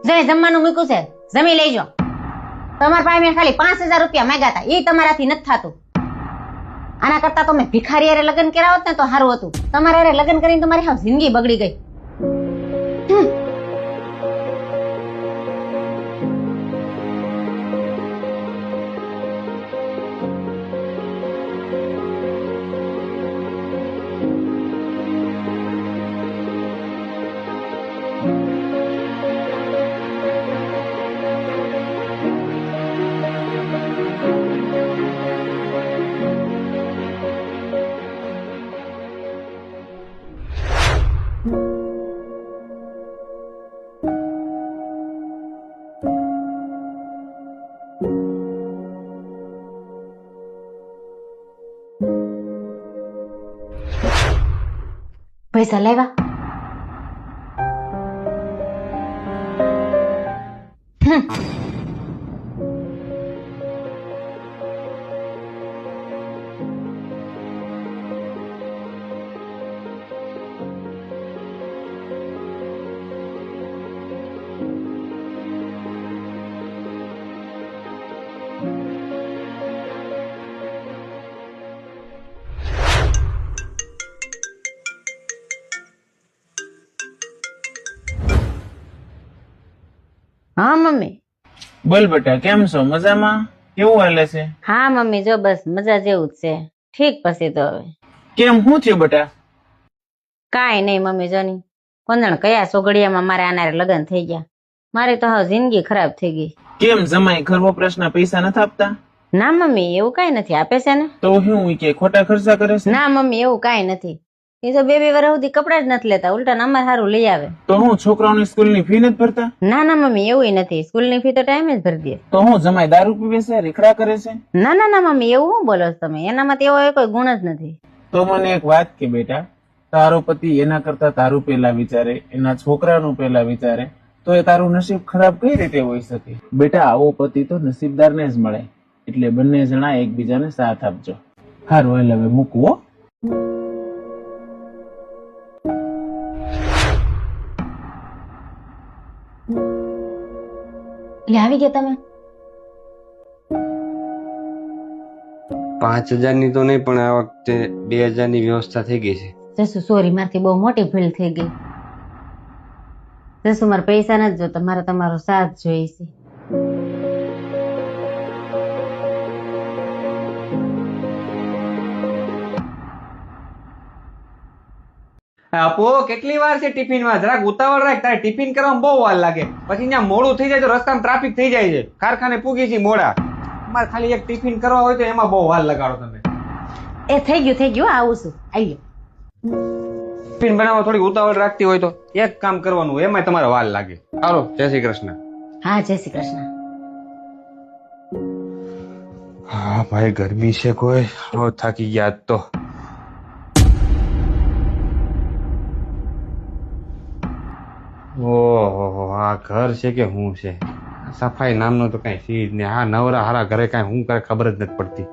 જે જમવાનું મૂક્યું છે જમી લેજો. તમારા પાસે મેં ખાલી 5,000 રૂપિયા માંગ્યા હતા, એ તમારાથી નથી થતું. આના કરતા તો મેં ભિખારી હારે લગ્ન કર્યા હોત ને તો સારું હતું. તમારા હારે લગ્ન કરીને તમારી હાવ જિંદગી બગડી ગઈ. પૈસા લાવ્યા? હા મમ્મી. બોલ બેટા, કેમ છો? મજામાં? કેવું હાલે છે? હા મમ્મી, જો બસ મજા જેવું જ છે. ઠીક પછી તો હવે કેમ, શું થયું બેટા? કાંઈ નહીં મમ્મી, જો ની કોંદણ કયા સોગડિયામાં મારે આનારે લગ્ન થઈ ગયા. મારી તો હવે જિંદગી ખરાબ થઈ ગઈ. કેમ, જમાઈ ઘર વપરાશના પૈસા નથી આપતા? ના મમ્મી, એવું કાંઈ નથી, આપે છે ને. તો શું કે ખોટા ખર્ચા કરે છે? ના મમ્મી, એવું કાંઈ નથી. એ તો 2-2 વર્ષ સુધી કપડા જ નથી લેતા, ઉલટા અમારે સારું લઈ આવે. તો હું છોકરાઓની સ્કૂલની ફી નથી ભરતા? ના ના મમ્મી, એવું નથી, સ્કૂલની ફી તો ટાઈમે જ ભરી દે. તો હું જમાઈ દારૂ પીવે છે, રીખડા કરે છે? ના ના ના મમ્મી, એવું શું બોલો છો તમે? એનામાં તો એવો કોઈ ગુણ જ નથી. તો મને એક વાત કે બેટા, તારો પતિ એના કરતા તારું પેલા વિચારે, એના છોકરાનું પેલા વિચારે, તો એ તારું નસીબ ખરાબ કઈ રીતે હોઈ શકે? બેટા, આવો પતિ તો નસીબદારને જ મળે. એટલે બંને જણા એકબીજાને સાથ આપજો. હારું, હાલ હવે મૂકવો. એટલે આવી ગયા તમે? 5,000 ની તો નહીં, પણ આ વખતે 2,000 ની વ્યવસ્થા થઈ ગઈ છે. જસુ સોરી, મારથી બહુ મોટી ભૂલ થઈ ગઈ. જસુ, મારે પૈસા નથી જોતા, મારે તમારો સાથ જોઈએ છે. આપો, કેટલી વાર છે ટિફિન માં? જરાક ઉતાવળ રાખ, તારે ટિફિન કરવામાં બહુ વાર લાગે. પછી ત્યાં મોડું થઈ જાય તો રસ્તામાં ટ્રાફિક થઈ જાય છે. કારખાને પૂગી છે મોડા. તમારે ખાલી એક ટિફિન કરવા હોય તો એમાં બહુ વાર લગાડો તમે. એ થઈ ગયું, આવું છું, આવી ગયો. ટિફિન બનાવવા થોડી ઉતાવળ રાખતી હોય તો એક કામ કરવાનું, એમાં તમારે વાર લાગે. હાલો, જય શ્રી કૃષ્ણ. હા, જય શ્રી કૃષ્ણ. હા ભાઈ, ગરમી છે કોઈ, થાકી ગયા આજ તો. ઓહો, આ ઘર છે કે શું છે? સફાઈ નામનો તો કઈ ચીજ ને. હા, નવરા હારા ઘરે કઈ શું કરે ખબર જ નથી પડતી.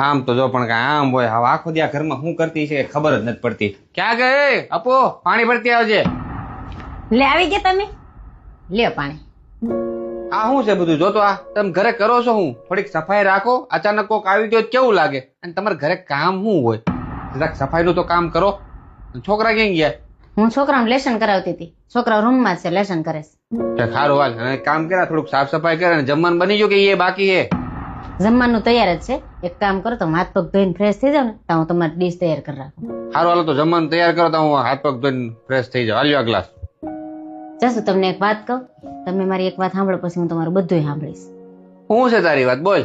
આમ તો જો પણ કઈ આમ હોય, હવે આખો દી આ ઘરમાં શું કરતી છે ખબર જ નથી પડતી. ક્યાં ગયે? આપો, પાણી ભરતી આવજે. લે, આવી ગયા તમે? લ્યો પાણી. આ શું છે બધું? જો તો આ તમે ઘરે કરો છો હું? થોડીક સફાઈ રાખો. અચાનક કોક આવી ગયો કેવું લાગે? અને તમારે ઘરે કામ શું હોય? જરાક સફાઈનું તો કામ કરો. છોકરા ક્યાં ગયા? હું છોકરાને લેસન કરાવતી હતી. છોકરા રૂમમાં જ છે, લેસન કરે છે. સારું હાલ, અને કામ કર્યા થોડુંક સાફ સફાઈ કરે. જમવાનું બની ગયું કે એ બાકી છે? જમવાનું તૈયાર જ છે. એક કામ કરો, તમે હાથ પગ ધોઈને ફ્રેશ થઈ જાવ ને તો હું તમારી ડીશ તૈયાર કરી રાખું. સારું હાલો, તો જમવાનું તૈયાર કરો તો હું હાથ પગ ધોઈને ફ્રેશ થઈ જાઉં. હાલ્યો ગ્લાસ. જશું, તમને એક વાત કહું, તમે મારી એક વાત સાંભળો પછી હું તમારું બધું સાંભળીશ. શું છે તારી વાત? બોલ.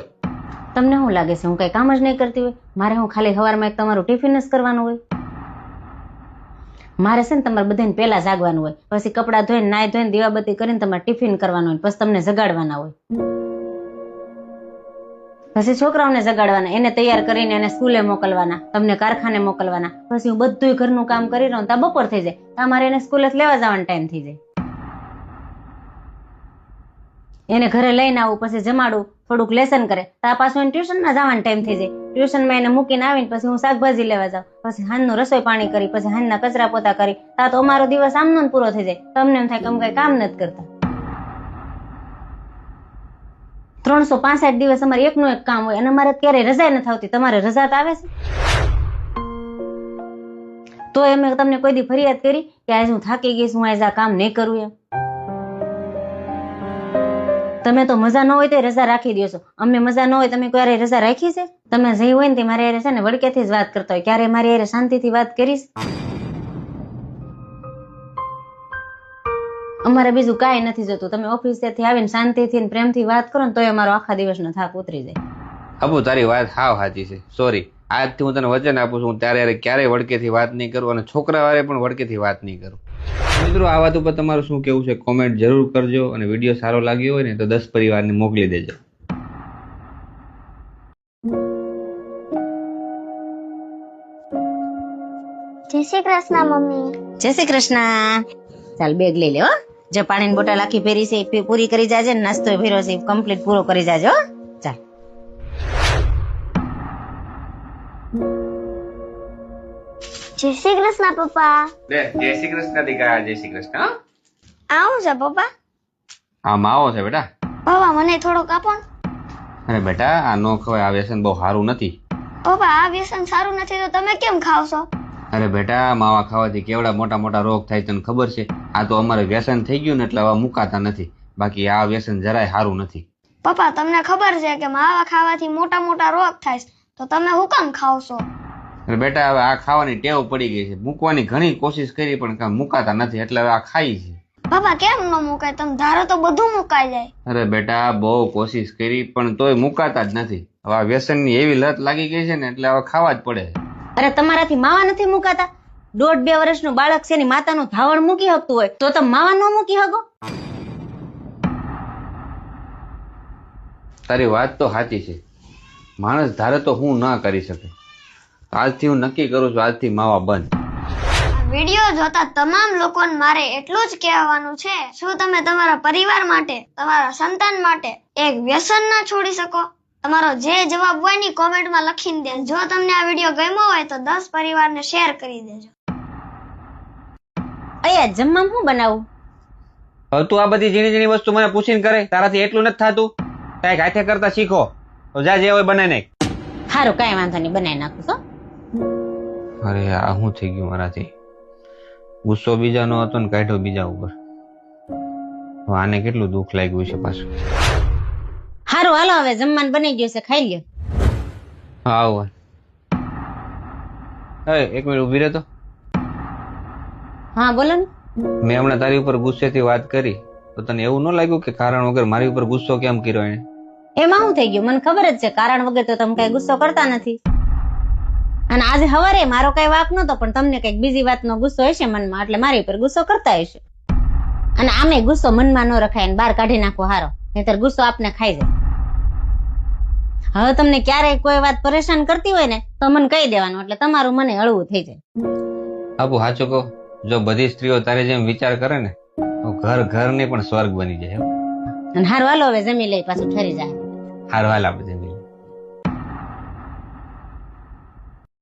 તમને શું લાગે છે હું કઈ કામ જ નહીં કરતી હોય? મારે હું ખાલી સવારમાં એક તમારું ટિફિન જ કરવાનું હોય? મારે છે ને તમારે બધાને પહેલા જાગવાનું હોય, પછી કપડાં ધોઈને નાઈ ધોઈને દીવાબત્તી કરીને તમારે ટિફિન કરવાનું હોય, પછી તમને જગાડવાના હોય, પછી છોકરાઓને જગાડવાના, એને તૈયાર કરીને એને સ્કૂલે મોકલવાના, તમને કારખાને મોકલવાના, પછી હું બધું ઘરનું કામ કરી રહું ત્યાં બપોર થઈ જાય, તમારે એને સ્કૂલે લેવા જવાનો ટાઈમ થઈ જાય. એને ઘરે લઈને આવું, પછી જમાડું, થોડુંક લેસન કરે, ત્યાં પાછું એને ટ્યુશનમાં જવાનો ટાઈમ થઈ જાય. ટ્યુશનમાં એને મૂકીને આવીને પછી હું શાકભાજી લેવા જાઉં, પછી હાંજનું રસોઈ પાણી કરી, પછી હાંજના કચરા પોતા કરી, ત્યાં તો અમારો દિવસ આમનો જ પૂરો થઈ જાય. તમને એમ થાય કે અમે કઈ કામ નથી કરતા. 365 દિવસ અમારે એકનું એક કામ હોય અને અમારે ક્યારેય રજા નથી આવતી. તમારે રજા તો આવે છે? તો એમ તમને કોઈ દી ફરિયાદ કરી કે આજે હું થાકી ગઈશ, હું આજે આ કામ નહીં કરું એમ? તમે તો મજા ન હોય તો રજા રાખી દો છો. અમને મજા ન હોય તમે ક્યારે રજા રાખી છે? તમે જઈ હોય ને તે મારે છે ને વડકેથી જ વાત કરતા હોય, ક્યારે મારી હારે શાંતિથી વાત કરીશ? અમારે બીજું કાંઈ નથી જોતું. તમે ઓફિસેથી આવીને શાંતિથી ને પ્રેમથી વાત કરો ને તોય અમારો આખા દિવસનો થાક ઉતરી જાય. અબુ તારી વાત હાવ સાચી છે. સોરી, આજથી હું તને વચન આપું છું, હું ત્યારે ક્યારેય વડકેથી વાત નહીં કરું અને છોકરા વારે પણ વડકેથી વાત નહીં કરું. મિત્રો, આ વાત ઉપર તમારું શું કેવું છે કોમેન્ટ જરૂર કરજો, અને વિડીયો સારો લાગ્યો હોય ને તો 10 પરિવારને મોકલી દેજો. જય શ્રી કૃષ્ણ મમ્મી. જય શ્રી કૃષ્ણ. ચાલ બેગ લઈ લે હો. જે પાણીની બોટલ આખી ભરી છે એ પૂરી કરી જાજે, નાસ્તો ભર્યો છે કમ્પ્લીટ પૂરો કરી જાજો. ચાલ. જય શ્રી કૃષ્ણ પપ્પા. જય શ્રી કૃષ્ણ દીકરા. જય શ્રી કૃષ્ણ. આવું છે પપ્પા? હા, માવો છે બેટા. પપ્પા મને થોડોક આપો ને. અરે બેટા, આ નો ખવાય, આ વ્યસન બહુ સારું નથી. પપ્પા આ વ્યસન સારું નથી તો તમે કેમ ખાવ છો? અરે બેટા, માવા ખાવાથી કેવડા મોટા મોટા રોગ થાય તને ખબર છે? આ તો અમારે વ્યસન થઈ ગયું ને એટલે હવે મુકાતા નથી. બાકી આ વ્યસન જરાય સારું નથી. પપ્પા તમને ખબર છે કે માવા ખાવાથી મોટા મોટા રોગ થાય છે, તો તમે હું કામ ખાવ છો? અરે બેટા, હવે આ ખાવાની ટેવ પડી ગઈ છે. મૂકવાની ઘણી કોશિશ કરી પણ કાંઈ મુકાતા નથી, એટલે હવે આ ખાઈ છે. પપ્પા કેમ ન મુકાય? તમે ધારો તો બધું મુકાઈ જાય. અરે બેટા, બહુ કોશિશ કરી પણ તોય મુકાતા જ નથી. હવે આ વ્યસનની એવી લત લાગી ગઈ છે ને એટલે હવે ખાવા જ પડે. અરે તમારાથી માવા નથી મુકાતા? 1.5-2 વર્ષનું બાળક છે એની માતાનું ધાવણ મૂકી શકતું હોય તો તમે માવા ન મૂકી શકો? તારી વાત તો સાચી છે. માણસ ધારે તો હું ના કરી શકે. આજથી હું નક્કી કરું છું, આજથી માવા બંધ. વિડીયો જોતા તમામ લોકોને મારે એટલું જ કહેવાનું છે, શું તમે તમારા પરિવાર માટે, તમારા સંતાન માટે એક વ્યસન ના છોડી શકો? તમારો જે જવાબ હોય ને કોમેન્ટમાં લખીને દેજો. જો તમને આ વિડીયો ગમ્યો હોય તો 10 પરિવારને શેર કરી દેજો. અહીંયા જમવામાં શું બનાવું? હવે તું આ બધી ઝીણી ઝીણી વસ્તુ મને પૂછીને કરે, તારાથી એટલું નથી થતું. કાંઈક હાથે કરતા શીખો. તો જા જે હોય બનાવી નાખ. સારું, કાંઈ વાંધો નહીં, બનાવી નાખું છો. અરે આ શું થઈ ગયું મારાથી? ગુસ્સો બીજાનો હતો ને કાઢ્યો બીજા ઉપર. હવે આને કેટલું દુઃખ લાગ્યું છે પાછું. સારું હાલો, હવે જમવાનું બની ગયું છે, ખાઈ લ્યો. હા આવો. એક મિનિટ ઉભી રહે તો. હા બોલો ને. મેં હમણાં તારી ઉપર ગુસ્સેથી વાત કરી તો તને એવું ન લાગ્યું કે કારણ વગર મારી ઉપર ગુસ્સો કેમ કર્યો એને? એમાં શું થઈ ગયું? મને ખબર જ છે કારણ વગર તો તમે કઈ ગુસ્સો કરતા નથી. અને આજે સવારે મારો કઈ વાક નતો, પણ તમને કઈક બીજી વાતનો ગુસ્સો હશે મનમાં, એટલે મારી ઉપર ગુસ્સો કરતા હશે. અને આમે ગુસ્સો મનમાં ન રખાય ને બહાર કાઢી નાખો હારો, નહીતર ગુસ્સો આપને ખાઈ જાય. હવે તમને ક્યારેય કોઈ વાત પરેશાન કરતી હોય ને તો મને કહી દેવાનું, એટલે તમારું મને હળવું થઈ જાય. આપુ સાચું કહો, જો બધી સ્ત્રીઓ તારે જેમ વિચાર કરે ને તો ઘર ને પણ સ્વર્ગ બની જાય. અને હારું હાલો, હવે જમી લઈ પાછું ઠરી જાય. હારું હાલ આપણે